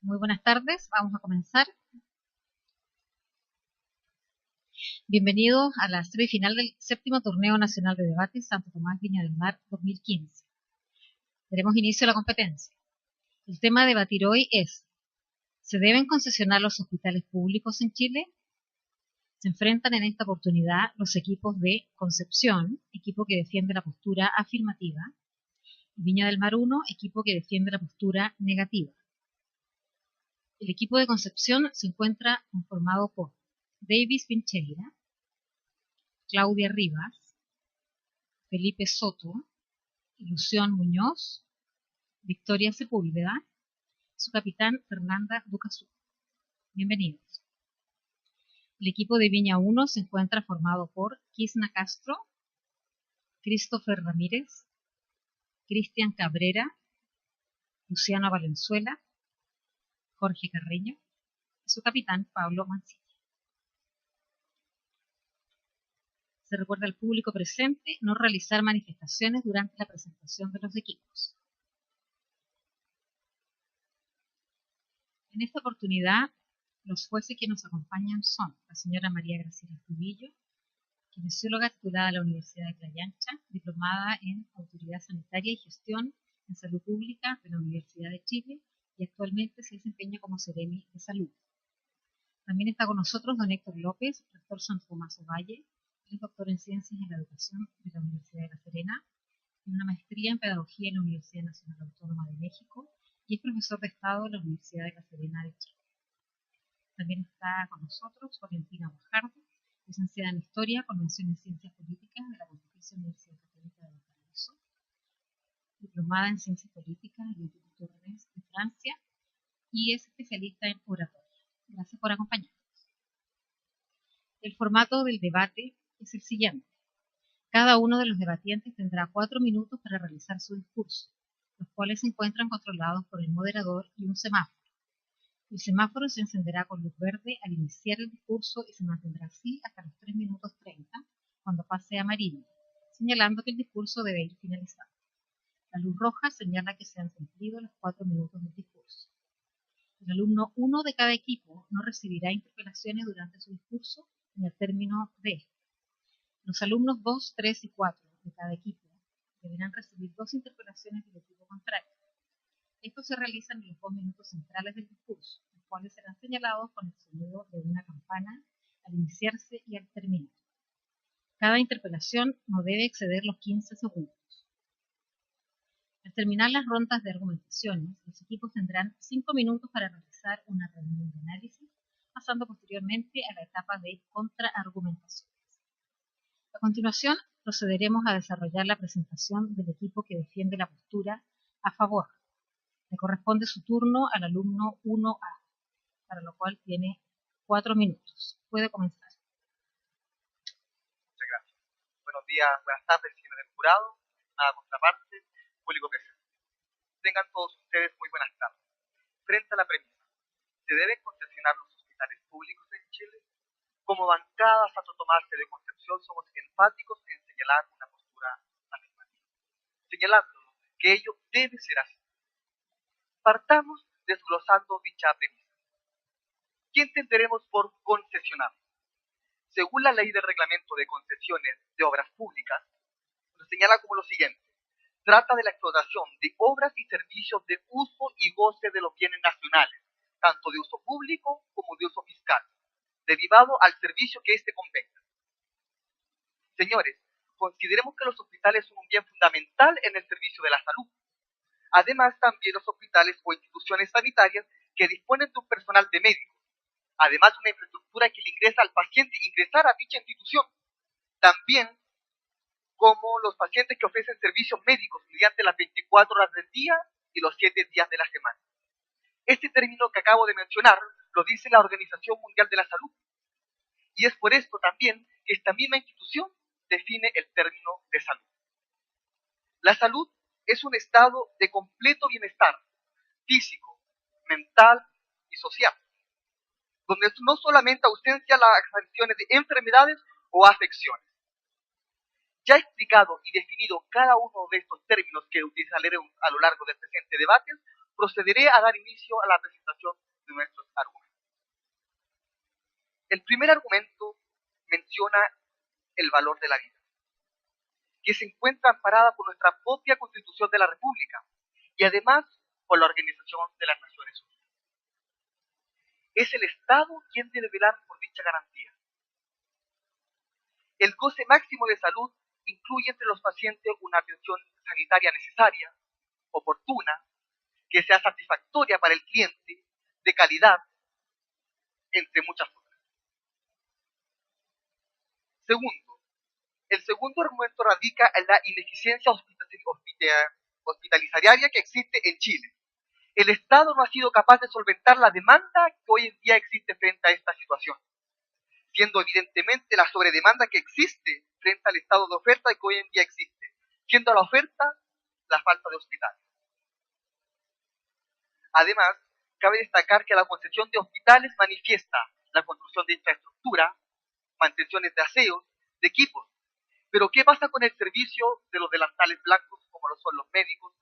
Muy buenas tardes, vamos a comenzar. Bienvenidos a la serie final del séptimo Torneo Nacional de Debates Santo Tomás Viña del Mar 2015. Daremos inicio a la competencia. El tema a debatir hoy es: ¿se deben concesionar los hospitales públicos en Chile? Se enfrentan en esta oportunidad los equipos de Concepción, equipo que defiende la postura afirmativa, y Viña del Mar 1, equipo que defiende la postura negativa. El equipo de Concepción se encuentra conformado por Davis Pincheira, Claudia Rivas, Felipe Soto, Ilusión Muñoz, Victoria Sepúlveda, su capitán Fernanda Ducazú. Bienvenidos. El equipo de Viña 1 se encuentra formado por Kisna Castro, Christopher Ramírez, Cristian Cabrera, Luciano Valenzuela, Jorge Carreño y su capitán Pablo Mancilla. Se recuerda al público presente no realizar manifestaciones durante la presentación de los equipos. En esta oportunidad, los jueces que nos acompañan son la señora María Graciela Cubillo, kinesióloga titulada de la Universidad de Playa Ancha, diplomada en Autoridad Sanitaria y Gestión en Salud Pública de la Universidad de Chile y actualmente se desempeña como Seremi de Salud. También está con nosotros don Héctor López, rector San Tomás Ovalle, es doctor en Ciencias en la Educación de la Universidad de La Serena, tiene una maestría en Pedagogía en la Universidad Nacional Autónoma de México y es profesor de Estado en la Universidad de La Serena de Chile. También está con nosotros Valentina Guajardo, licenciada en Historia, con mención en Ciencias Políticas de la Pontificia Universidad Católica de Valparaíso, diplomada en Ciencias Políticas del Instituto Rennes de Francia y es especialista en oratoria. Gracias por acompañarnos. El formato del debate es el siguiente. Cada uno de los debatientes tendrá 4 minutos para realizar su discurso, los cuales se encuentran controlados por el moderador y un semáforo. El semáforo se encenderá con luz verde al iniciar el discurso y se mantendrá así hasta los 3 minutos 30, cuando pase a amarillo, señalando que el discurso debe ir finalizando. La luz roja señala que se han cumplido los 4 minutos del discurso. El alumno 1 de cada equipo no recibirá interpelaciones durante su discurso ni al término de este. Los alumnos 2, 3 y 4 de cada equipo deberán recibir 2 interpelaciones del equipo contrario. Estos se realizan en los 2 minutos centrales del discurso, los cuales serán señalados con el sonido de una campana al iniciarse y al terminar. Cada interpelación no debe exceder los 15 segundos. Al terminar las rondas de argumentaciones, los equipos tendrán 5 minutos para realizar una reunión de análisis, pasando posteriormente a la etapa de contraargumentaciones. A continuación, procederemos a desarrollar la presentación del equipo que defiende la postura a favor. Le corresponde su turno al alumno 1A, para lo cual tiene 4 minutos. Puede comenzar. Muchas gracias. Buenos días, buenas tardes, señores del jurado, nada contraparte, público presente. Tengan todos ustedes muy buenas tardes. Frente a la premisa, ¿se deben concesionar los hospitales públicos en Chile? Como bancada Santo Tomás de Concepción somos enfáticos en señalar una postura afirmativa, señalando que ello debe ser así. Partamos desglosando dicha premisa. ¿Qué entenderemos por concesionar? Según la ley del reglamento de concesiones de obras públicas, nos señala como lo siguiente. Trata de la explotación de obras y servicios de uso y goce de los bienes nacionales, tanto de uso público como de uso fiscal, derivado al servicio que éste convenga. Señores, consideremos que los hospitales son un bien fundamental en el servicio de la salud. Además, también los hospitales o instituciones sanitarias que disponen de un personal de médicos, además de una infraestructura que le ingresa al paciente ingresar a dicha institución. También como los pacientes que ofrecen servicios médicos mediante las 24 horas del día y los 7 días de la semana. Este término que acabo de mencionar lo dice la Organización Mundial de la Salud. Y es por esto también que esta misma institución define el término de salud. La salud es un estado de completo bienestar físico, mental y social, donde no solamente ausencia las acciones de enfermedades o afecciones. Ya explicado y definido cada uno de estos términos que utilizaré a lo largo del presente debate, procederé a dar inicio a la presentación de nuestros argumentos. El primer argumento menciona el valor de la vida, que se encuentra amparada por nuestra propia Constitución de la República y además por la Organización de las Naciones Unidas. Es el Estado quien debe velar por dicha garantía. El goce máximo de salud incluye entre los pacientes una atención sanitaria necesaria, oportuna, que sea satisfactoria para el cliente, de calidad, entre muchas otras. Segundo, el segundo argumento radica en la ineficiencia hospitalaria que existe en Chile. El Estado no ha sido capaz de solventar la demanda que hoy en día existe frente a esta situación, siendo evidentemente la sobredemanda que existe frente al estado de oferta que hoy en día existe, siendo la oferta la falta de hospitales. Además, cabe destacar que la concesión de hospitales manifiesta la construcción de infraestructura, mantenciones de aseos, de equipos. Pero ¿qué pasa con el servicio de los delantales blancos, como lo son los médicos,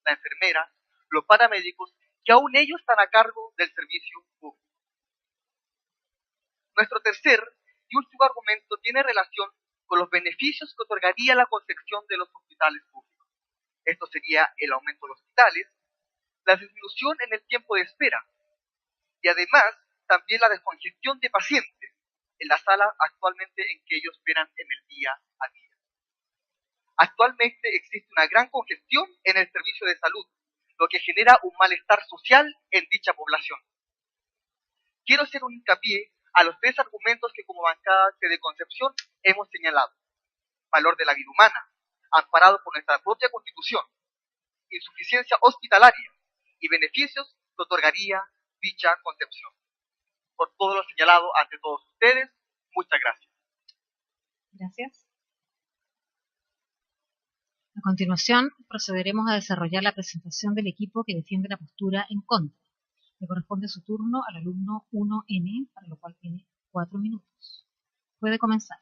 la enfermera, los paramédicos, que aún ellos están a cargo del servicio público? Nuestro tercer y último argumento tiene relación con los beneficios que otorgaría la concepción de los hospitales públicos. Esto sería el aumento de hospitales, la disminución en el tiempo de espera y además también la descongestión de pacientes en la sala actualmente en que ellos esperan en el día a día. Actualmente existe una gran congestión en el servicio de salud, lo que genera un malestar social en dicha población. Quiero hacer un hincapié a los tres argumentos que como bancada de Concepción hemos señalado. Valor de la vida humana, amparado por nuestra propia Constitución, insuficiencia hospitalaria y beneficios que otorgaría dicha concepción. Por todo lo señalado ante todos ustedes, muchas gracias. Gracias. A continuación, procederemos a desarrollar la presentación del equipo que defiende la postura en contra. Le corresponde su turno al alumno 1N, para lo cual tiene 4 minutos. Puede comenzar.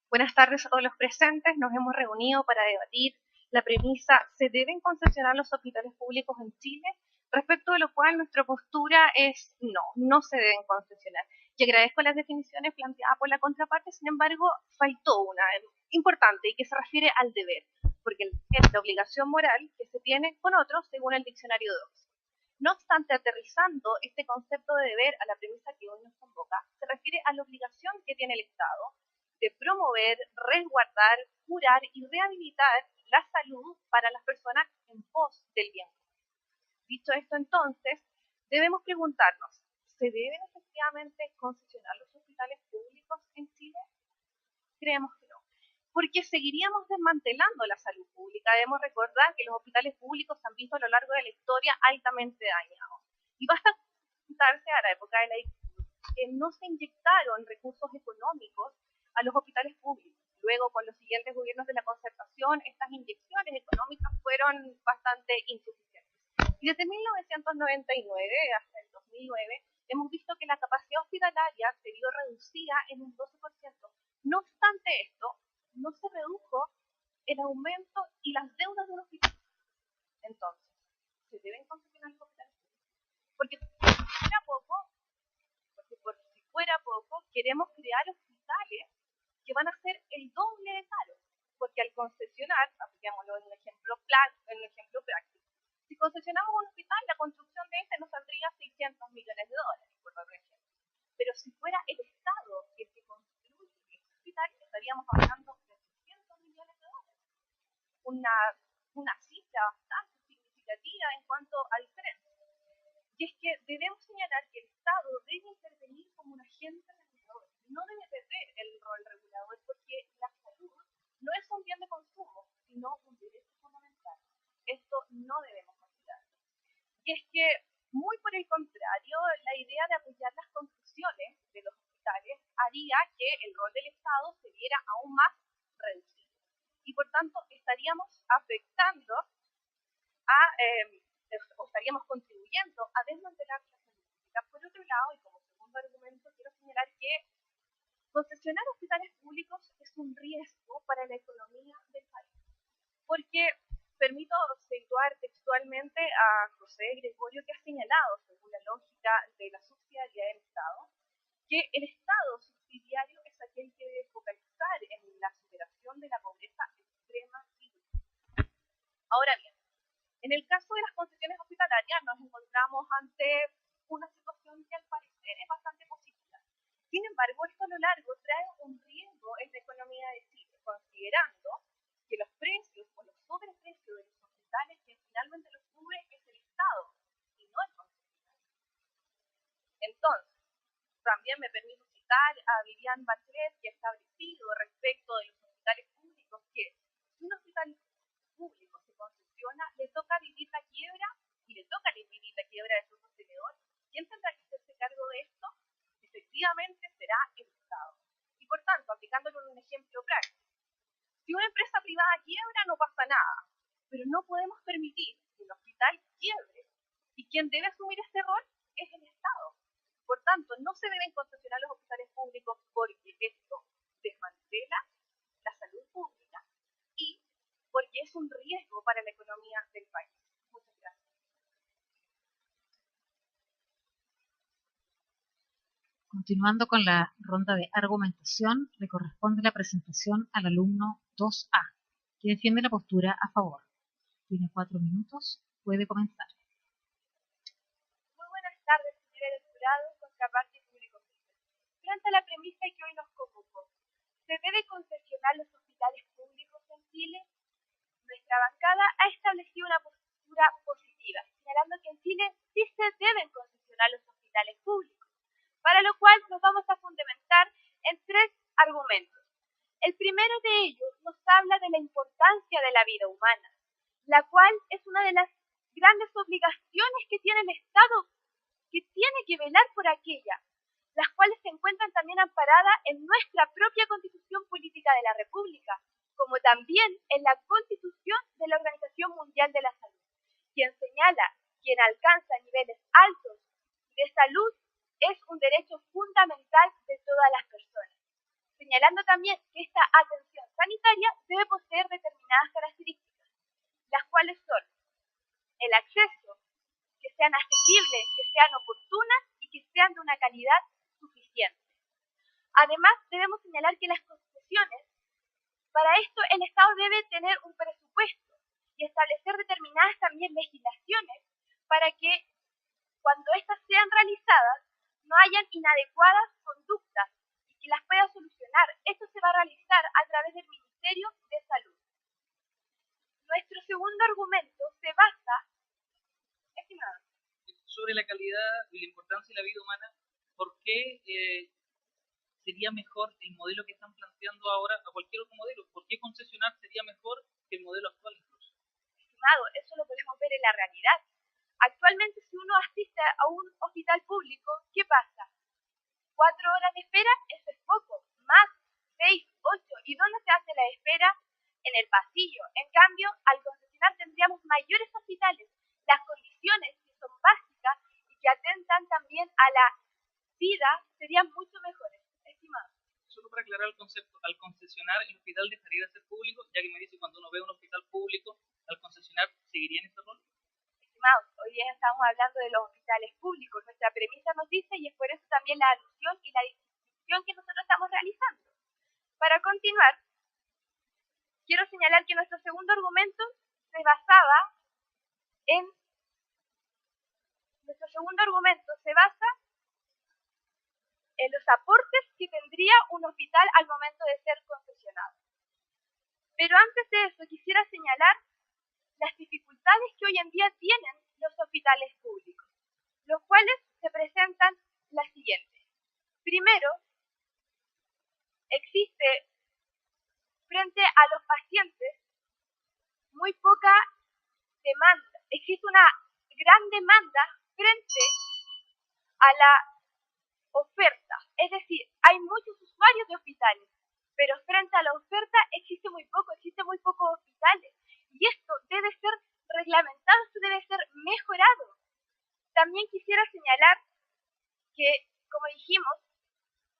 Buenas tardes a todos los presentes. Nos hemos reunido para debatir la premisa ¿se deben concesionar los hospitales públicos en Chile? Respecto de lo cual nuestra postura es no se deben concesionar. Y agradezco las definiciones planteadas por la contraparte, sin embargo, faltó una importante y que se refiere al deber, porque es la obligación moral que se tiene con otros según el diccionario de Oxford. No obstante, aterrizando este concepto de deber a la premisa que hoy nos convoca, se refiere a la obligación que tiene el Estado de promover, resguardar, curar y rehabilitar la salud para las personas en pos del bien. Dicho esto, entonces, debemos preguntarnos, ¿se deben efectivamente concesionar los hospitales públicos en Chile? Creemos que no, porque seguiríamos desmantelando la salud pública. Debemos recordar que los hospitales públicos se han visto a lo largo de la historia altamente dañados. Y basta contarse a la época de la dictadura que no se inyectaron recursos económicos a los hospitales públicos. Luego, con los siguientes gobiernos de la Concertación, estas inyecciones económicas fueron bastante insuficientes. Y desde 1999 hasta el 2009 hemos visto que la capacidad hospitalaria se vio reducida en un 12%. No obstante esto, no se redujo el aumento y las deudas de un hospital. Entonces, ¿se deben concesionar los hospitales públicos? Porque por si fuera poco, queremos crear hospitales que van a ser el doble de caros, porque al concesionar, apliquémoslo en un ejemplo práctico, si concesionamos un hospital, la construcción de este nos saldría $600 millones, por dar un ejemplo. Pero si fuera el Estado el que construye este hospital, estaríamos hablando de $600 millones. Una cifra bastante significativa en cuanto a diferencia. Y es que debemos señalar que el Estado debe intervenir como un agente regulador, no debe perder el rol regulador, porque la salud no es un bien de consumo, sino un derecho fundamental. Esto no debemos considerar. Y es que, muy por el contrario, la idea de apoyar las construcciones de los hospitales haría que el rol del Estado se viera aún más reducido. Y por tanto, estaríamos afectando o estaríamos contribuyendo a desmantelar la salud pública. Por otro lado, y como segundo argumento, quiero señalar que concesionar hospitales públicos es un riesgo para la economía del país. Porque permito situar textualmente a José Gregorio, que ha señalado, según la lógica de la subsidiariedad del Estado, que el Estado subsidiario es aquel que debe focalizar en la superación de la pobreza extrema y dura. Ahora bien, en el caso de las concesiones hospitalarias nos encontramos ante una situación que al parecer es bastante positiva. Sin embargo, esto a lo largo trae un riesgo en la economía de Chile, considerando que los precios o los sobreprecios de los hospitales que finalmente los cubre es el Estado y no el concesionario. Entonces, también me permito citar a Viviane Bachelet, que ha establecido respecto de los hospitales públicos que si un hospital público se concesiona, le toca vivir la quiebra y le toca vivir la quiebra de su sostenedor. ¿Quién tendrá que hacerse cargo de esto? Efectivamente será el Estado. Y por tanto, aplicándolo en un ejemplo práctico, si una empresa privada quiebra no pasa nada, pero no podemos permitir que el hospital quiebre y quien debe asumir este rol es el Estado. Por tanto, no se deben concesionar los hospitales públicos porque esto desmantela la salud pública y porque es un riesgo para la economía del país. Muchas gracias. Continuando con la ronda de argumentación, le corresponde la presentación al alumno 2A, que defiende la postura a favor. Tiene 4 minutos, puede comenzar. Muy buenas tardes, señora del jurado, contraparte y público. Frente a la premisa que hoy nos convocó, ¿se debe concesionar los hospitales públicos en Chile? Nuestra bancada ha establecido una postura positiva, señalando que en Chile sí se deben concesionar los hospitales públicos, para lo cual nos vamos a fundamentar en 3 argumentos. El primero de ellos nos habla de la importancia de la vida humana, la cual es una de las grandes obligaciones que tiene el Estado, que tiene que velar por aquella, las cuales se encuentran también amparadas en nuestra propia Constitución Política de la República, como también en la Constitución de la Organización Mundial de la Salud, quien señala que quien alcanza niveles altos de salud es un derecho fundamental de todas las personas, señalando también que esta atención sanitaria debe poseer determinadas características, las cuales son el acceso, que sean asequibles, que sean oportunas y que sean de una calidad suficiente. Además, debemos señalar que las concesiones, para esto el Estado debe tener un presupuesto y establecer determinadas también legislaciones para que cuando éstas sean realizadas no hayan inadecuadas conductas y que las pueda solucionar. Esto se va a realizar a través del Ministerio de Salud. Nuestro segundo argumento se basa, estimado, sobre la calidad y la importancia de la vida humana. ¿Por qué sería mejor el modelo que están planteando ahora a cualquier otro modelo? ¿Por qué concesionar sería mejor que el modelo actual incluso? Estimado, eso lo podemos ver en la realidad. Actualmente, si uno asiste a un hospital público, ¿qué pasa? 4 horas de espera, eso es poco. Más 6, 8. ¿Y dónde se hace la espera? En el pasillo. En cambio, al concesionar tendríamos mayores hospitales. Las condiciones que son básicas y que atentan también a la vida serían mucho mejores. Estimado. Solo para aclarar el concepto, al concesionar el hospital dejaría de ser público, ya que me dice cuando uno ve un hospital público, al concesionar, ¿seguiría en ese rol? Estimados, hoy día estamos hablando de los hospitales públicos. Nuestra premisa nos dice, y es por eso también la alusión y la distinción que nosotros estamos realizando. Para continuar, quiero señalar que nuestro segundo argumento se basaba en... Nuestro segundo argumento se basa en los aportes que tendría un hospital al momento de ser concesionado. Pero antes de eso quisiera señalar las dificultades que hoy en día tienen los hospitales públicos, los cuales se presentan las siguientes. Primero, existe frente a los pacientes muy poca demanda, existe una gran demanda frente a la oferta, es decir, hay muchos usuarios de hospitales, pero frente a la oferta existe muy pocos hospitales, y esto debe ser reglamentado, esto debe ser mejorado. También quisiera señalar que, como dijimos,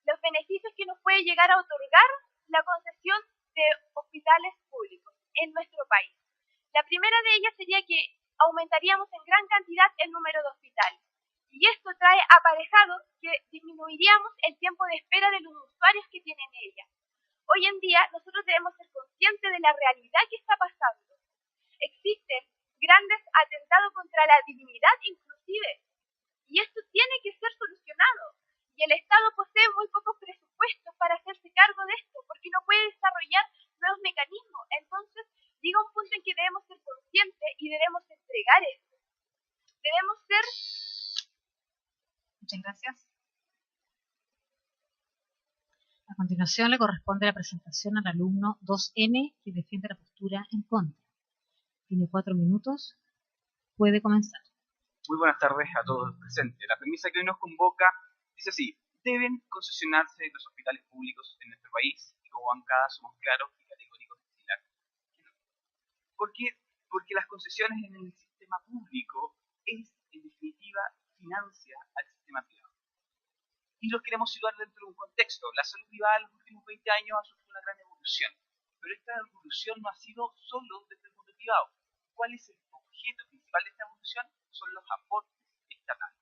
los beneficios que nos puede llegar a otorgar la concesión de hospitales públicos en nuestro país. La primera de ellas sería que aumentaríamos en gran cantidad el número de hospitales. Y esto trae aparejado que disminuiríamos el tiempo de espera de los usuarios que tienen ella. Hoy en día nosotros debemos ser conscientes de la realidad que está pasando. Existen grandes atentados contra la dignidad inclusive, y esto tiene que ser solucionado. Y el Estado posee muy pocos presupuestos para hacerse cargo de esto, porque no puede desarrollar nuevos mecanismos. Entonces, llega un punto en que debemos ser conscientes y debemos entregar esto. Debemos ser... Muchas gracias. A continuación le corresponde la presentación al alumno 2M que defiende la postura en contra. Tiene 4 minutos. Puede comenzar. Muy buenas tardes a todos los presentes. La premisa que hoy nos convoca dice así: deben concesionarse los hospitales públicos en nuestro país, y como bancada somos claros y categóricos en decir que no. ¿Por qué? Porque las concesiones en el sistema público es, en definitiva, financia al sistema privado. Y los queremos situar dentro de un contexto. La salud privada en los últimos 20 años ha sufrido una gran evolución, pero esta evolución no ha sido solo desde el mundo privado. ¿Cuál es el objeto principal de esta evolución? Son los aportes estatales.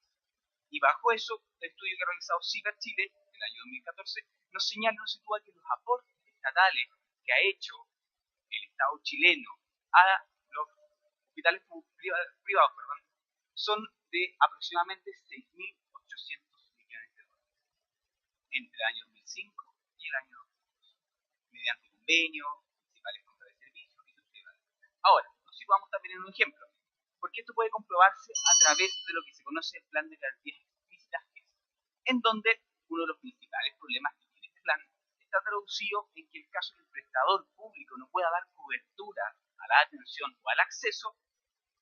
Y bajo eso, el estudio que ha realizado CIBER Chile en el año 2014 nos señala, nos sitúa que los aportes estatales que ha hecho el Estado chileno a los hospitales privados son de aproximadamente 6.800 millones de dólares entre el año 2005 y el año 2002, mediante convenios, principales compras de servicios y subsidiarios. Ahora, nos situamos también en un ejemplo, porque esto puede comprobarse a través de lo que se conoce el plan de garantías explícitas, en donde uno de los principales problemas que tiene este plan está traducido en que el caso que el prestador público no pueda dar cobertura a la atención o al acceso,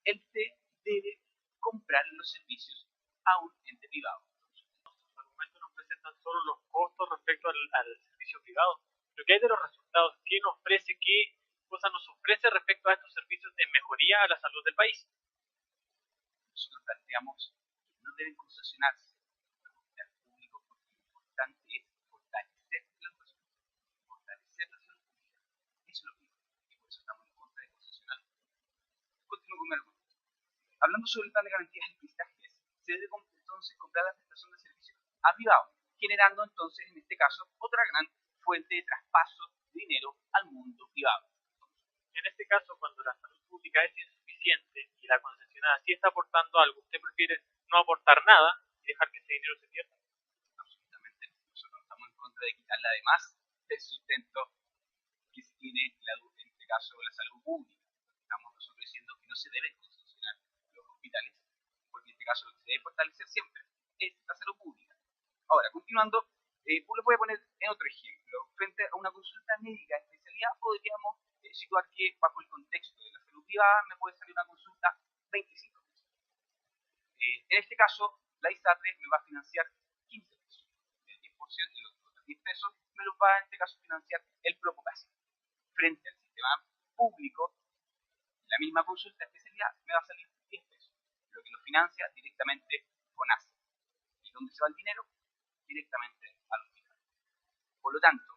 el TE debe comprar los servicios a un ente privado. Los argumentos nos presentan solo los costos respecto al servicio privado. Lo que hay de los resultados, ¿qué nos ofrece, qué cosa nos ofrece respecto a estos servicios en mejoría a la salud del país? Nosotros planteamos que no deben concesionarse los hospitales públicos porque lo importante es fortalecer la educación, fortalecer la salud pública. Eso es lo que y por eso estamos en contra de concesionar. Continúo con mi argumento. Hablando sobre el plan de garantías implícitas, se debe entonces comprar la prestación de servicios a privado, generando entonces en este caso otra gran fuente de traspaso de dinero al mundo privado. En este caso, cuando la salud pública es insuficiente y la concesionada sí está aportando algo, ¿usted prefiere no aportar nada y dejar que ese dinero se pierda? Absolutamente. Nosotros estamos en contra de quitarle además el sustento que se tiene en este caso la salud pública. Estamos nosotros diciendo que no se deben concesionar los hospitales, porque en este caso lo que se debe fortalecer siempre es la salud pública. Ahora, continuando, lo voy a poner en otro ejemplo. Frente a una consulta médica de especialidad, podríamos situar que bajo el contexto de la salud privada me puede salir una consulta 25 pesos. En este caso, la ISAPRE me va a financiar 15 pesos. El 10% de los otros 10 pesos me los va en este caso a financiar el propio paciente. Frente al sistema público, la misma consulta de especialidad me va a salir 10 pesos, lo que lo financia directamente con ASE. ¿Y dónde se va el dinero? Directamente al hospital. Por lo tanto,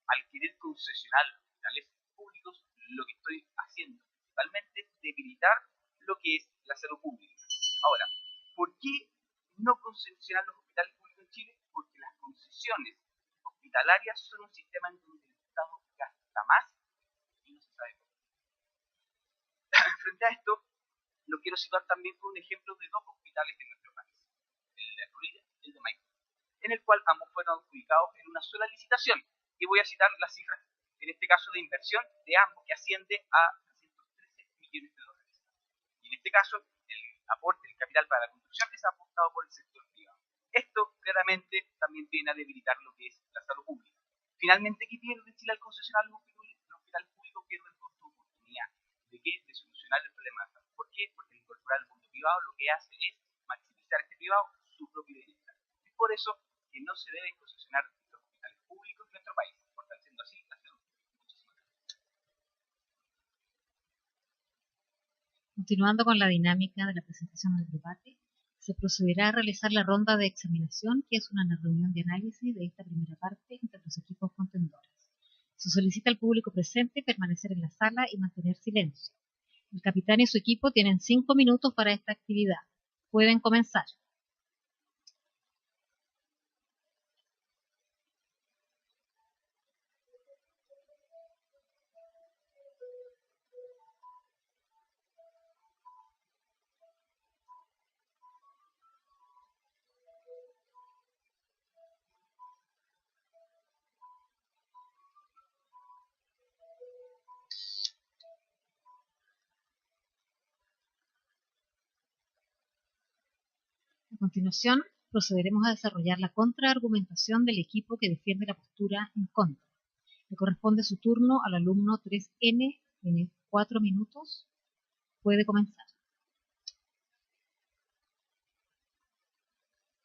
al querer concesionar los hospitales públicos, lo que estoy haciendo principalmente es debilitar lo que es la salud pública. Ahora, ¿por qué no concesionar los hospitales públicos en Chile? Porque las concesiones hospitalarias son un sistema en donde el Estado gasta más y no se sabe por qué. Frente a esto, lo quiero citar también con un ejemplo de dos hospitales en nuestro país, el de Florida y el de Miami, en el cual ambos fueron adjudicados en una sola licitación. Y voy a citar las cifras, en este caso de inversión de ambos, que asciende a 313 millones de dólares. Y en este caso, el aporte del capital para la construcción es aportado por el sector privado. Esto claramente también viene a debilitar lo que es la salud pública. Finalmente, ¿qué pierde Chile al concesionar los hospitales públicos? Pierde el costo de oportunidad. ¿De qué? De solucionar el problema de salud. ¿Por qué? Porque al incorporar el mundo privado lo que hace es maximizar este privado su propio bienestar. Es por eso que no se deben concesionar los hospitales públicos en nuestro país, fortaleciendo así la salud. Muchísimas gracias. Continuando con la dinámica de la presentación del debate, se procederá a realizar la ronda de examinación, que es una reunión de análisis de esta primera parte entre los equipos contendores. Se solicita al público presente permanecer en la sala y mantener silencio. El capitán y su equipo tienen 5 minutos para esta actividad. Pueden comenzar. A continuación, procederemos a desarrollar la contraargumentación del equipo que defiende la postura en contra. Le corresponde su turno al alumno 3N, tiene 4 minutos. Puede comenzar.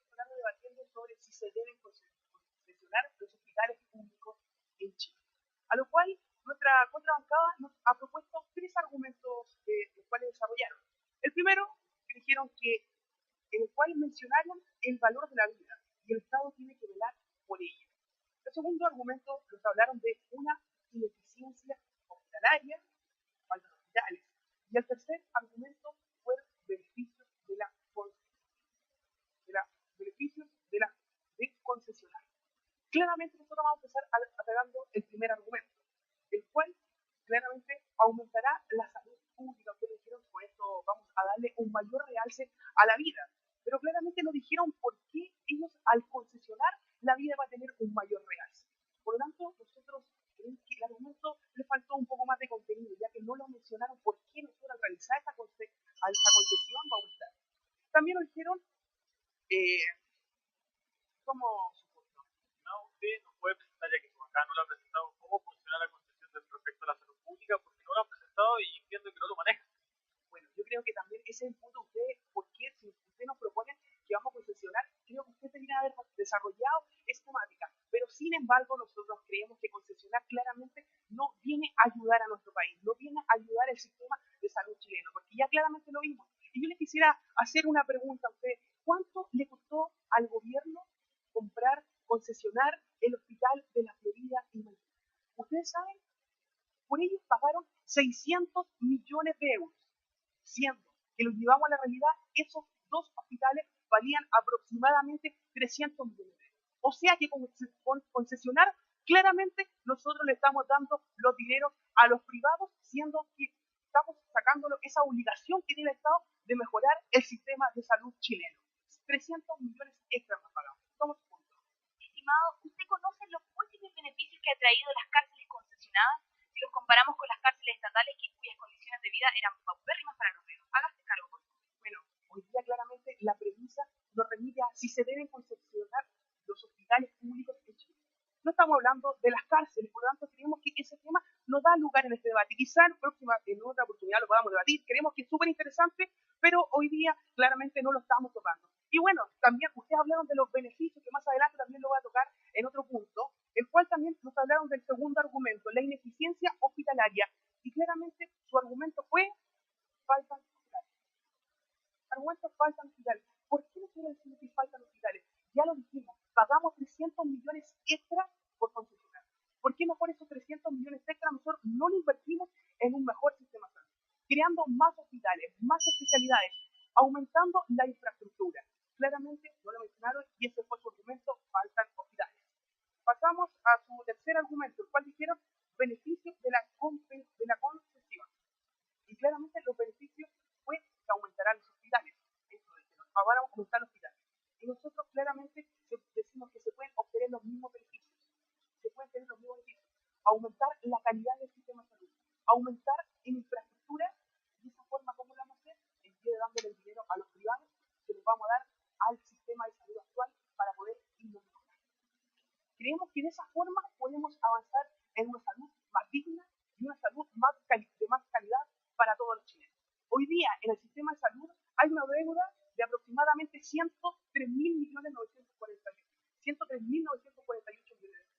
Estamos debatiendo sobre si se deben concesionar los hospitales públicos en Chile. A lo cual nuestra contrabancada nos ha propuesto 3 argumentos los cuales desarrollaron. El primero, que dijeron que en el cual mencionaron el valor de la vida y el Estado tiene que velar por ella. El segundo argumento nos hablaron de una ineficiencia hospitalaria, falta de hospitales. Y el tercer argumento fue beneficios de la concesionar. Claramente nosotros vamos a empezar atacando el primer argumento, el cual claramente aumentará la salud pública. Ustedes dijeron, con esto vamos a darle un mayor realce a la vida, pero claramente no dijeron por qué ellos al concesionar la vida va a tener un mayor realce. Por lo tanto, nosotros creemos que el argumento le faltó un poco más de contenido, ya que no lo mencionaron por qué nosotros al realizar esta concesión va a aumentar. También nos dijeron cómo usted nos puede presentar, ya que como acá no lo ha presentado, cómo funciona la concesión respecto a la salud pública, porque no lo ha presentado y entiendo que no lo maneja. Bueno, yo creo que también ese es el punto de usted, porque si usted nos propone que vamos a concesionar, creo que usted debería haber desarrollado esa temática, pero sin embargo nosotros creemos que concesionar claramente no viene a ayudar a nuestro país, no viene a ayudar al sistema de salud chileno, porque ya claramente lo vimos. Y yo le quisiera hacer una pregunta a usted, ¿cuánto le costó al gobierno concesionar el hospital de la Florida y Maipú? Ustedes saben, por ellos pagaron 600 millones de euros, siendo que los llevamos a la realidad, esos 2 hospitales valían aproximadamente 300 millones de euros. O sea que con concesionar, claramente nosotros le estamos dando los dineros a los privados, siendo que estamos sacándolo esa obligación que tiene el Estado de mejorar el sistema de salud chileno. 300 millones extras nos pagamos. Somos puntos. Estimado, ¿usted conoce los múltiples beneficios que ha traído las cárceles concesionadas si los comparamos con las cárceles estatales cuyas condiciones de vida eran paupérrimas para los reos? Hágase cargo, por favor. Bueno, hoy día claramente la premisa nos remite a si se deben concesionar los hospitales públicos en Chile. No estamos hablando de las cárceles, por lo tanto creemos que ese tema no da lugar en este debate. Quizá en otra oportunidad lo podamos debatir, creemos que es súper interesante, pero hoy día claramente no lo estamos tocando. Y bueno, también ustedes hablaron de los beneficios, que más adelante también lo voy a tocar en otro punto, el cual también nos hablaron del segundo argumento, la ineficiencia hospitalaria. Y claramente su argumento fue faltan hospitales. Argumentos faltan hospitales. ¿Por qué no quiero decir que faltan hospitales? Ya lo dijimos, pagamos 300 millones extra por concesionar. ¿Por qué mejor esos 300 millones extra nosotros no lo invertimos en un mejor sistema de salud? Creando más hospitales, más especialidades, aumentando la infraestructura. Claramente no lo mencionaron y ese fue su argumento, faltan hospitales. Pasamos a su tercer argumento, el cual dijeron beneficios de la concesión. Y claramente los beneficios fue que aumentarán los hospitales. Eso dijeron, ahora vamos a aumentar los hospitales. Y nosotros claramente decimos que se pueden obtener los mismos beneficios. Se pueden tener los mismos beneficios. Aumentar la calidad del sistema de salud. Aumentar en infraestructura. Y de esa forma, ¿cómo lo vamos a hacer? En vez de dándole el dinero a los privados, se los vamos a dar al sistema de salud actual para poder irnos mejorando. Creemos que de esa forma podemos avanzar en una salud más digna y una salud de más calidad para todos los chilenos. Hoy día en el sistema de salud hay una deuda de aproximadamente 103.948 millones de euros.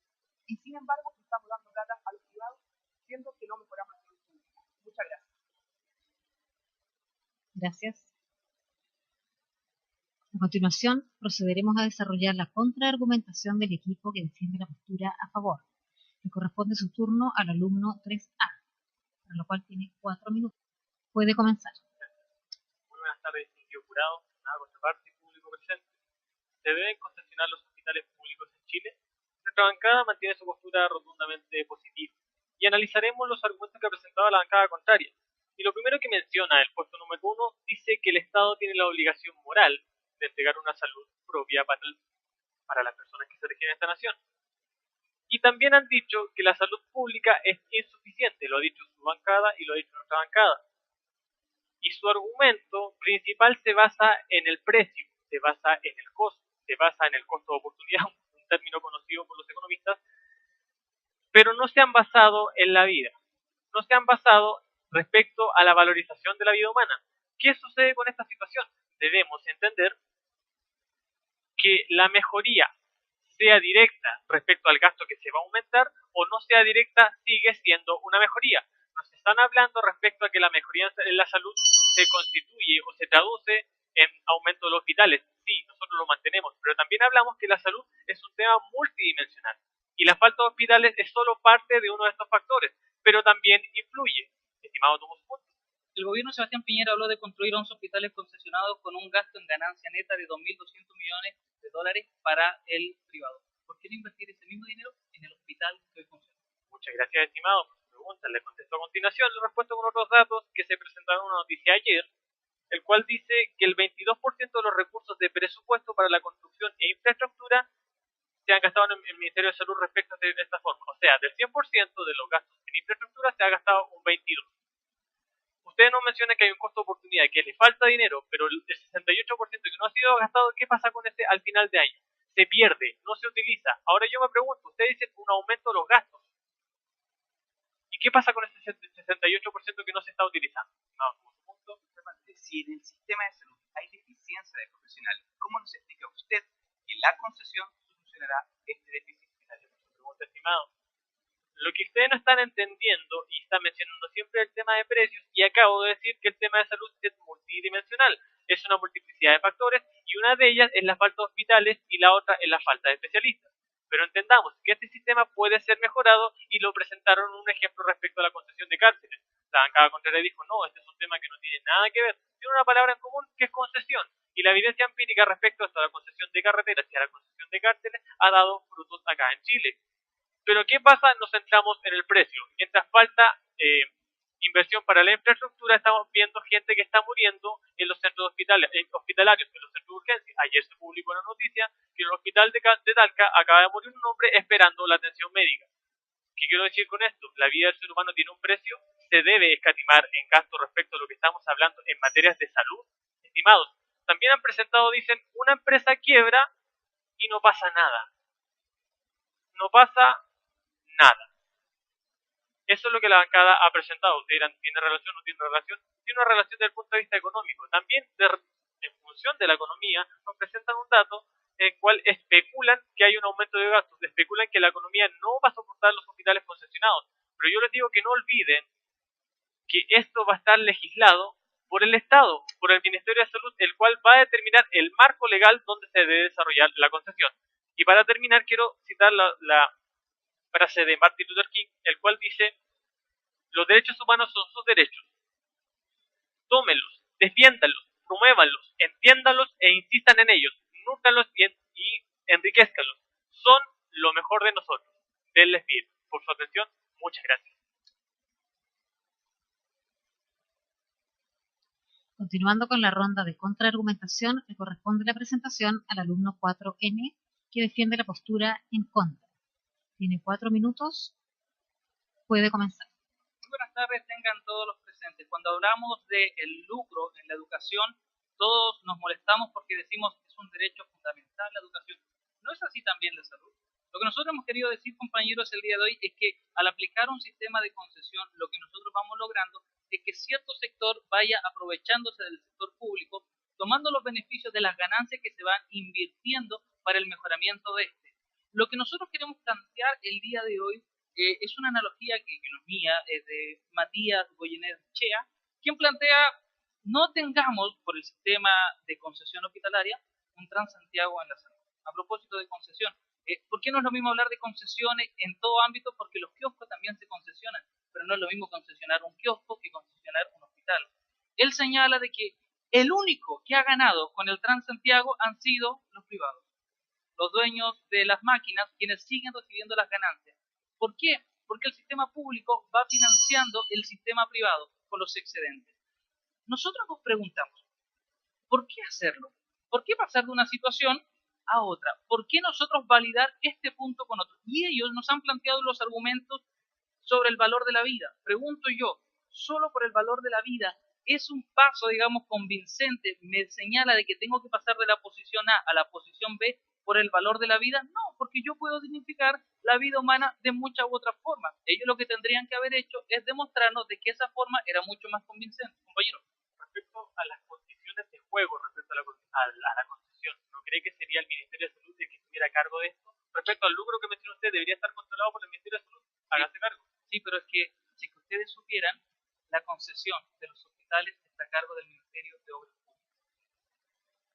Y sin embargo estamos dando plata a los privados, siendo que no mejoramos la salud pública. Muchas gracias. Gracias. A continuación, procederemos a desarrollar la contraargumentación del equipo que defiende la postura a favor. Le corresponde su turno al alumno 3A, para lo cual tiene 4 minutos. Puede comenzar. Muy buenas tardes, distinguido jurado, nada contraparte y público presente. ¿Se deben concesionar los hospitales públicos en Chile? Nuestra bancada mantiene su postura rotundamente positiva y analizaremos los argumentos que ha presentado la bancada contraria. Y lo primero que menciona el puesto número 1 dice que el Estado tiene la obligación moral de entregar una salud propia para las personas que se rigen en esta nación. Y también han dicho que la salud pública es insuficiente, lo ha dicho su bancada y lo ha dicho nuestra bancada. Y su argumento principal se basa en el precio, se basa en el costo, se basa en el costo de oportunidad, un término conocido por los economistas, pero no se han basado en la vida, no se han basado respecto a la valorización de la vida humana. ¿Qué sucede con esta situación? Debemos entender que la mejoría, sea directa respecto al gasto que se va a aumentar o no sea directa, sigue siendo una mejoría. Nos están hablando respecto a que la mejoría en la salud se constituye o se traduce en aumento de los hospitales. Sí, nosotros lo mantenemos, pero también hablamos que la salud es un tema multidimensional y la falta de hospitales es solo parte de uno de estos factores, pero también influye. Estimado Tomás Punto. El gobierno de Sebastián Piñera habló de construir 11 hospitales concesionados con un gasto en ganancia neta de 2.200 millones de dólares para el privado. ¿Por qué no invertir ese mismo dinero en el hospital que hoy funciona? Muchas gracias, estimado, por su pregunta. Le contesto a continuación, le respuesto con otros datos que se presentaron en una noticia ayer, el cual dice que el 22% de los recursos de presupuesto para la construcción e infraestructura se han gastado en el Ministerio de Salud respecto de esta forma. O sea, del 100% de los gastos en infraestructura se ha gastado un 22%. Ustedes nos mencionan que hay un costo de oportunidad, que le falta dinero, pero el 68% que no ha sido gastado, ¿qué pasa con ese al final de año? Se pierde, no se utiliza. Ahora yo me pregunto, ustedes dicen un aumento de los gastos. ¿Y qué pasa con ese 68% que no se está utilizando? Si en el sistema de salud hay deficiencia de profesionales, ¿cómo nos explica usted que la concesión solucionará este déficit? Gracias por su pregunta, estimado. Lo que ustedes no están entendiendo y están mencionando siempre el tema de precios, y acabo de decir que el tema de salud es multidimensional, es una multiplicidad de factores y una de ellas es la falta de hospitales y la otra es la falta de especialistas. Pero entendamos que este sistema puede ser mejorado y lo presentaron un ejemplo respecto a la concesión de cárceles. La bancada contraria dijo, no, este es un tema que no tiene nada que ver, tiene una palabra en común que es concesión. Y la evidencia empírica respecto a la concesión de carreteras y a la concesión de cárceles ha dado frutos acá en Chile. Pero ¿qué pasa? Nos centramos en el precio. Mientras falta inversión para la infraestructura, estamos viendo gente que está muriendo en los centros hospitalarios, en los centros de urgencia. Ayer se publicó una noticia que en el hospital de Talca acaba de morir un hombre esperando la atención médica. ¿Qué quiero decir con esto? La vida del ser humano tiene un precio, se debe escatimar en gasto respecto a lo que estamos hablando en materias de salud. Estimados, también han presentado, dicen, una empresa quiebra y no pasa nada. No pasa nada. Eso es lo que la bancada ha presentado. Ustedes dirán, ¿tiene relación o no tiene relación? Tiene una relación desde el punto de vista económico. También, en función de la economía, nos presentan un dato en el cual especulan que hay un aumento de gastos, especulan que la economía no va a soportar los hospitales concesionados. Pero yo les digo que no olviden que esto va a estar legislado por el Estado, por el Ministerio de Salud, el cual va a determinar el marco legal donde se debe desarrollar la concesión. Y para terminar, quiero citar la frase de Martin Luther King, el cual dice, los derechos humanos son sus derechos. Tómenlos, defiéndanlos, promuévanlos, entiéndanlos e insistan en ellos, nútranlos y enriquezcanlos. Son lo mejor de nosotros. Denles bien. Por su atención, muchas gracias. Continuando con la ronda de contraargumentación, le corresponde la presentación al alumno 4N, que defiende la postura en contra. Tiene 4 minutos. Puede comenzar. Muy buenas tardes, tengan todos los presentes. Cuando hablamos del lucro en la educación, todos nos molestamos porque decimos que es un derecho fundamental la educación. ¿No es así también la salud? Lo que nosotros hemos querido decir, compañeros, el día de hoy es que al aplicar un sistema de concesión, lo que nosotros vamos logrando es que cierto sector vaya aprovechándose del sector público, tomando los beneficios de las ganancias que se van invirtiendo para el mejoramiento de este. Lo que nosotros queremos plantear el día de hoy es una analogía que no es mía, es de Matías Goyener-Chea, quien plantea no tengamos por el sistema de concesión hospitalaria un Transantiago en la salud. A propósito de concesión, ¿por qué no es lo mismo hablar de concesiones en todo ámbito? Porque los kioscos también se concesionan, pero no es lo mismo concesionar un kiosco que concesionar un hospital. Él señala de que el único que ha ganado con el Transantiago han sido los privados, los dueños de las máquinas, quienes siguen recibiendo las ganancias. ¿Por qué? Porque el sistema público va financiando el sistema privado con los excedentes. Nosotros nos preguntamos, ¿por qué hacerlo? ¿Por qué pasar de una situación a otra? ¿Por qué nosotros validar este punto con otro? Y ellos nos han planteado los argumentos sobre el valor de la vida. Pregunto yo, ¿solo por el valor de la vida es un paso, digamos, convincente? ¿Me señala de que tengo que pasar de la posición A a la posición B por el valor de la vida? No, porque yo puedo dignificar la vida humana de muchas u otras formas. Ellos lo que tendrían que haber hecho es demostrarnos de que esa forma era mucho más convincente. Compañero. Respecto a las condiciones de juego, respecto a la concesión, ¿no cree que sería el Ministerio de Salud el que estuviera a cargo de esto? Respecto al lucro que mencionó usted, ¿debería estar controlado por el Ministerio de Salud? Hágase cargo. Sí, pero es que si que ustedes supieran, la concesión de los hospitales está a cargo del Ministerio de Obras Públicas,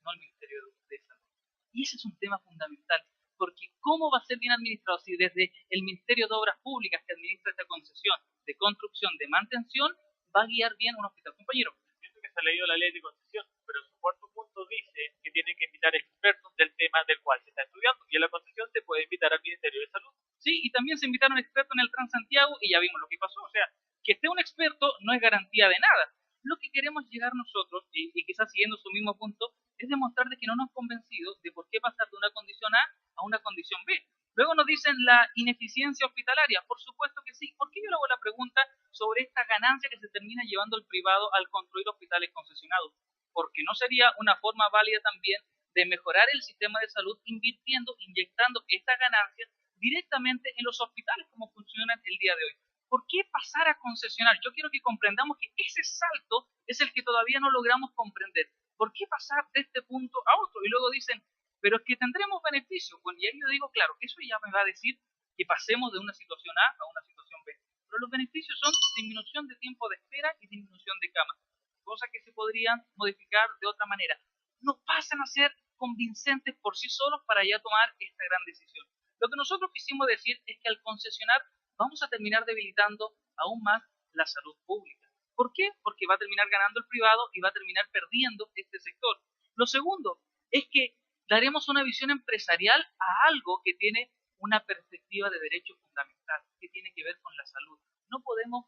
no el Ministerio de Salud. Y ese es un tema fundamental, porque ¿cómo va a ser bien administrado si desde el Ministerio de Obras Públicas que administra esta concesión de construcción, de mantención, va a guiar bien un hospital? Compañero. Entiendo que se ha leído la ley de concesión, pero su cuarto punto dice que tienen que invitar expertos del tema del cual se está estudiando, y en la concesión se puede invitar al Ministerio de Salud. Sí, y también se invitaron expertos en el Transantiago y ya vimos lo que pasó. O sea, que esté un experto no es garantía de nada. Lo que queremos llegar nosotros, y quizás siguiendo su mismo punto, es demostrar de que no nos han convencido de por qué pasar de una condición a una condición B. Luego nos dicen la ineficiencia hospitalaria. Por supuesto que sí. ¿Por qué yo le hago la pregunta sobre esta ganancia que se termina llevando el privado al construir hospitales concesionados? Porque no sería una forma válida también de mejorar el sistema de salud invirtiendo, inyectando estas ganancias directamente en los hospitales como funcionan el día de hoy. ¿Por qué pasar a concesionar? Yo quiero que comprendamos que ese salto es el que todavía no logramos comprender. ¿Por qué pasar de este punto a otro? Y luego dicen, pero es que tendremos beneficios. Bueno, y ahí yo digo, claro, eso ya me va a decir que pasemos de una situación A a una situación B. Pero los beneficios son disminución de tiempo de espera y disminución de camas, cosas que se podrían modificar de otra manera. No pasan a ser convincentes por sí solos para ya tomar esta gran decisión. Lo que nosotros quisimos decir es que al concesionar vamos a terminar debilitando aún más la salud pública. ¿Por qué? Porque va a terminar ganando el privado y va a terminar perdiendo este sector. Lo segundo es que daremos una visión empresarial a algo que tiene una perspectiva de derecho fundamental, que tiene que ver con la salud. No podemos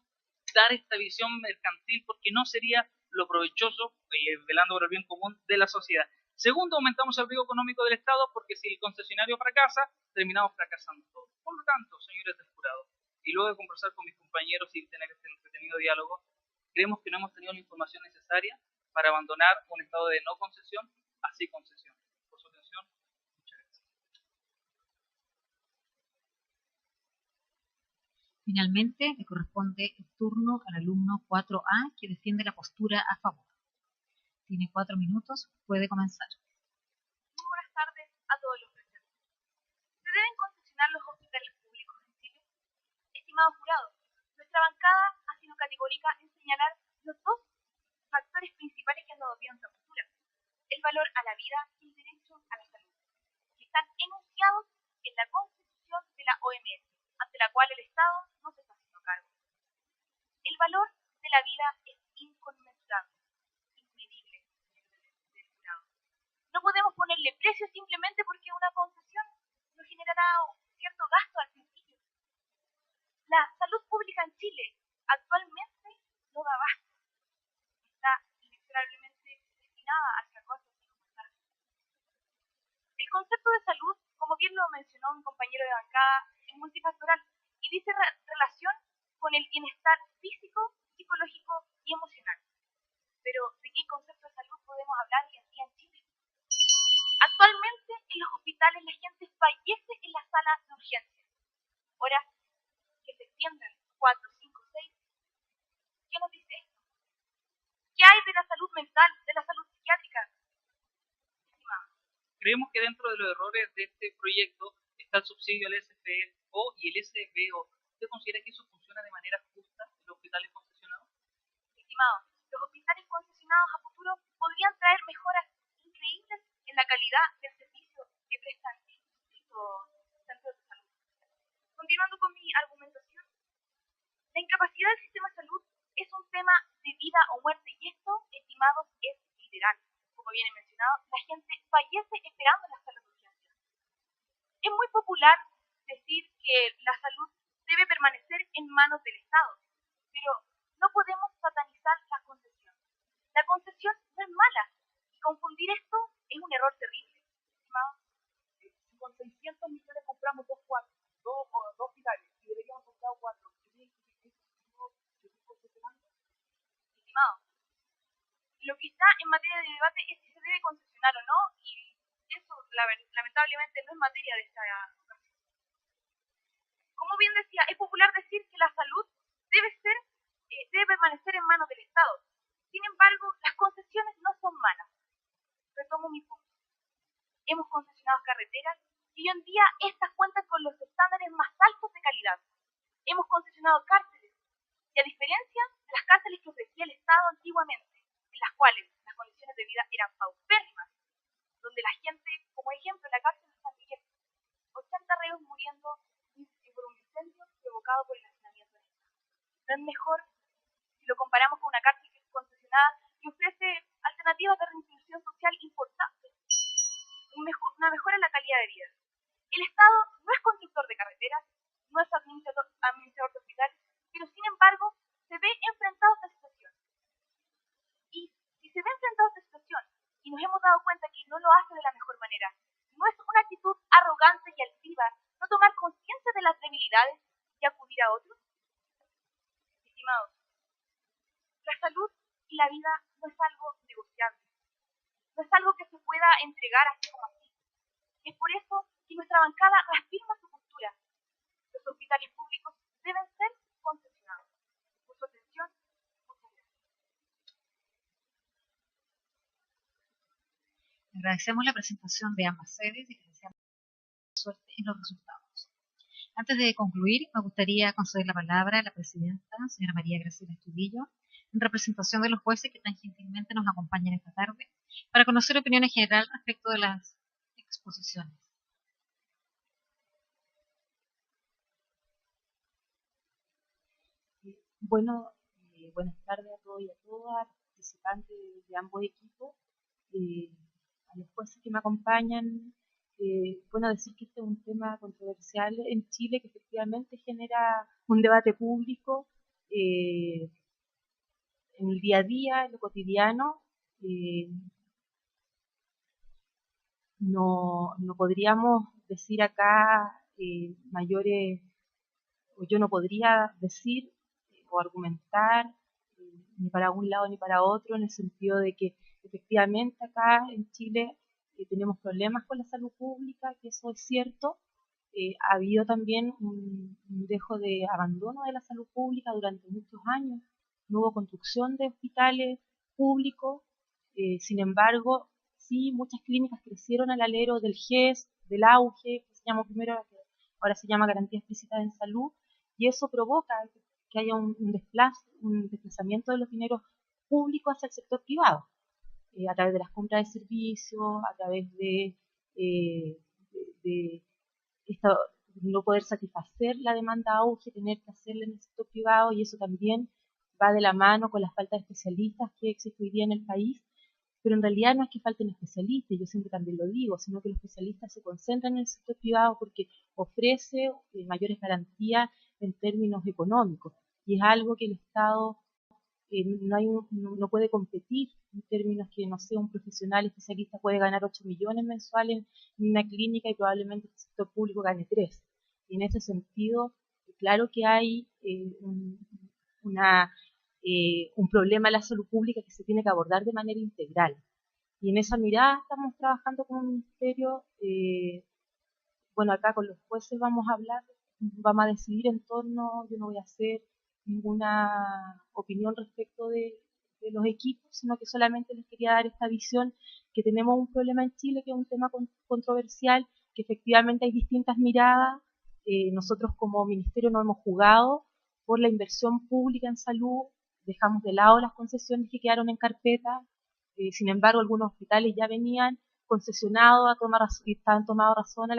dar esta visión mercantil porque no sería lo provechoso, velando por el bien común de la sociedad. Segundo, aumentamos el riesgo económico del Estado porque si el concesionario fracasa, terminamos fracasando todos. Por lo tanto, señores del jurado, y luego de conversar con mis compañeros y tener este entretenido diálogo, creemos que no hemos tenido la información necesaria para abandonar un estado de no concesión a sí concesión. Por su atención, muchas gracias. Finalmente, le corresponde el turno al alumno 4A que defiende la postura a favor. Tiene 4 minutos, puede comenzar. Muy buenas tardes a todos los presentes. ¿Se deben concesionar los hospitales públicos en Chile? Estimado jurado, nuestra bancada ha sido categórica en señalar los dos factores principales que han dado pie a nuestra postura: el valor a la vida y el derecho a la salud, que están enunciados en la Constitución de la OMS, ante la cual el Estado no se está haciendo cargo. El valor de la vida es inconmensurable, increíble, del jurado. No podemos ponerle precio simplemente porque una concesión nos generará cierto gasto al principio. La salud pública en Chile actualmente no da abasto. Está inexorablemente destinada al fracaso así como está. El concepto de salud, como bien lo mencionó mi compañero de bancada, es multifactorial y dice relación con el bienestar físico, psicológico y emocional. Pero, ¿de qué concepto de salud podemos hablar hoy en día en Chile? Actualmente en los hospitales la gente fallece en las salas de urgencias. Horas que se extienden 4, 5, 6. ¿Qué nos dice esto? ¿Qué hay de la salud mental, de la salud psiquiátrica? Estimado. Creemos que dentro de los errores de este proyecto está el subsidio al SFO y el SFO. ¿Usted considera que eso funciona de manera justa en los hospitales concesionados? Estimado, los hospitales concesionados a futuro podrían traer mejoras increíbles en la calidad del servicio que prestan estos centros de salud. Continuando con mi argumentación, la incapacidad del sistema de salud es un tema de vida o muerte y esto estimados, es literal. Como bien he mencionado, la gente fallece esperando las salas de urgencia. Es muy popular decir que la salud debe permanecer en manos del Estado, pero no podemos satanizar la concesión. La concesión no es mala, y confundir esto es un error terrible. Estimado, Si con 600 millones compramos dos hospitales y deberíamos comprar 4, estimado, lo que está en materia de debate es si se debe concesionar o no, y eso lamentablemente no es materia de esta ocasión. Como bien decía, es popular decir que la salud debe permanecer en manos del Estado. Sin embargo, las concesiones no son malas. Retomo mi punto. Hemos concesionado carreteras y hoy en día estas cuentan con los estándares más altos de calidad. Hemos concesionado cárceles, y a diferencia de las cárceles que ofrecía el Estado antiguamente, en las cuales las condiciones de vida eran paupérrimas, donde la gente, como ejemplo, en la cárcel de San Miguel, 80 reos muriendo por un incendio provocado por el hacinamiento del Estado. ¿No es mejor si lo comparamos con una cárcel que es concesionada y ofrece alternativas de reinserción social importantes? Una mejora en la calidad de vida. El Estado no es constructor de carreteras, no es administrador de hospitales, pero sin embargo se ve enfrentado a esta situación. Y si se ve enfrentado a esta situación y nos hemos dado cuenta que no lo hace de la mejor manera, no es una actitud arrogante y altiva no tomar conciencia de las debilidades y acudir a otros. Estimados, la salud y la vida no es algo negociable, no es algo que se pueda entregar así como así. Es por eso que nuestra bancada reafirma su postura. Los hospitales públicos deben ser concesionados. Por su atención, muchas gracias. Agradecemos la presentación de ambas sedes y les deseamos suerte en los resultados. Antes de concluir, me gustaría conceder la palabra a la presidenta, señora María Graciela Estudillo, en representación de los jueces que tan gentilmente nos acompañan esta tarde, para conocer opiniones generales respecto de las exposiciones. Bueno, buenas tardes a todos y a todas, participantes de ambos equipos, a los jueces que me acompañan. Bueno, decir que este es un tema controversial en Chile que efectivamente genera un debate público en el día a día, en lo cotidiano. No podríamos decir acá mayores, o yo no podría decir o argumentar ni para un lado ni para otro, en el sentido de que efectivamente acá en Chile tenemos problemas con la salud pública, que eso es cierto. Ha habido también un dejo de abandono de la salud pública durante muchos años, no hubo construcción de hospitales públicos, sin embargo, sí, muchas clínicas crecieron al alero del GES, del auge, que se llamó primero, que ahora se llama Garantía Explícita en Salud, y eso provoca que haya un desplazamiento de los dineros públicos hacia el sector privado, a través de las compras de servicios, a través de esto, no poder satisfacer la demanda auge, tener que hacerla en el sector privado, y eso también va de la mano con la falta de especialistas que existe hoy día en el país. Pero en realidad no es que falten especialistas, yo siempre también lo digo, sino que los especialistas se concentran en el sector privado porque ofrece mayores garantías en términos económicos, y es algo que el Estado no puede competir en términos que, no sé, un profesional especialista puede ganar 8 millones mensuales en una clínica y probablemente el sector público gane 3. Y en ese sentido, claro que hay un problema en la salud pública que se tiene que abordar de manera integral. Y en esa mirada estamos trabajando con un ministerio. Bueno, acá con los jueces vamos a decidir en torno, yo no voy a hacer ninguna opinión respecto de los equipos, sino que solamente les quería dar esta visión que tenemos un problema en Chile, que es un tema controversial, que efectivamente hay distintas miradas. Nosotros como ministerio no hemos jugado por la inversión pública en salud, dejamos de lado las concesiones que quedaron en carpeta, sin embargo algunos hospitales ya venían concesionados y estaban tomados razón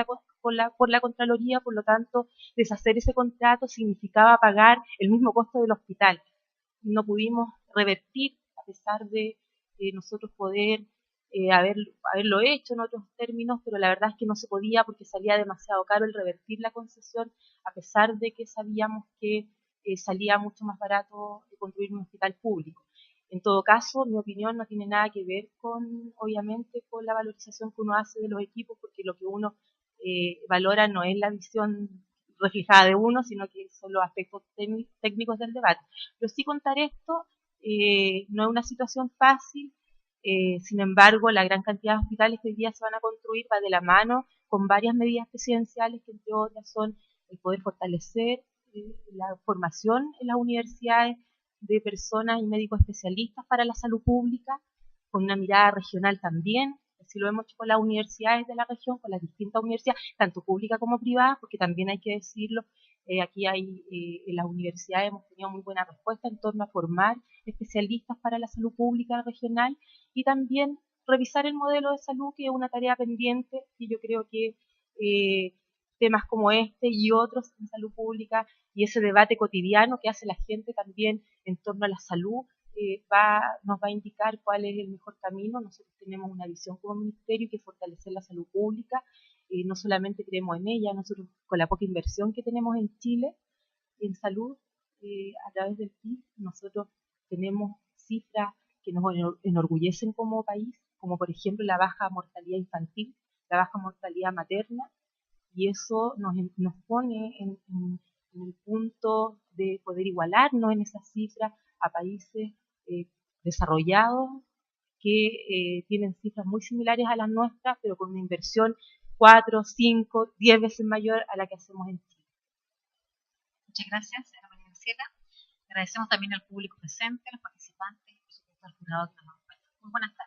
por la Contraloría, por lo tanto deshacer ese contrato significaba pagar el mismo costo del hospital. No pudimos revertir, a pesar de nosotros poder haberlo hecho en otros términos, pero la verdad es que no se podía porque salía demasiado caro el revertir la concesión, a pesar de que sabíamos que salía mucho más barato construir un hospital público. En todo caso, mi opinión no tiene nada que ver con, obviamente, con la valorización que uno hace de los equipos, porque lo que uno valora no es la visión reflejada de uno, sino que son los aspectos técnicos del debate. Pero sí contar esto, no es una situación fácil, sin embargo, la gran cantidad de hospitales que hoy día se van a construir va de la mano con varias medidas presidenciales, que entre otras son el poder fortalecer la formación en las universidades de personas y médicos especialistas para la salud pública, con una mirada regional también. Así lo hemos hecho con las universidades de la región, con las distintas universidades, tanto públicas como privadas, porque también hay que decirlo, aquí en las universidades hemos tenido muy buena respuesta en torno a formar especialistas para la salud pública regional y también revisar el modelo de salud, que es una tarea pendiente, y yo creo que temas como este y otros en salud pública y ese debate cotidiano que hace la gente también en torno a la salud, nos va a indicar cuál es el mejor camino. Nosotros tenemos una visión como ministerio que es fortalecer la salud pública, no solamente creemos en ella, nosotros con la poca inversión que tenemos en Chile en salud, a través del PIB, nosotros tenemos cifras que nos enorgullecen como país, como por ejemplo la baja mortalidad infantil, la baja mortalidad materna, y eso nos pone en el punto de poder igualarnos en esas cifras a países desarrollados que tienen cifras muy similares a las nuestras, pero con una inversión 4, 5, 10 veces mayor a la que hacemos en Chile. Muchas gracias, señora María Graciela. Agradecemos también al público presente, a los participantes y por supuesto al jurado que nos acompaña. Muy buenas tardes.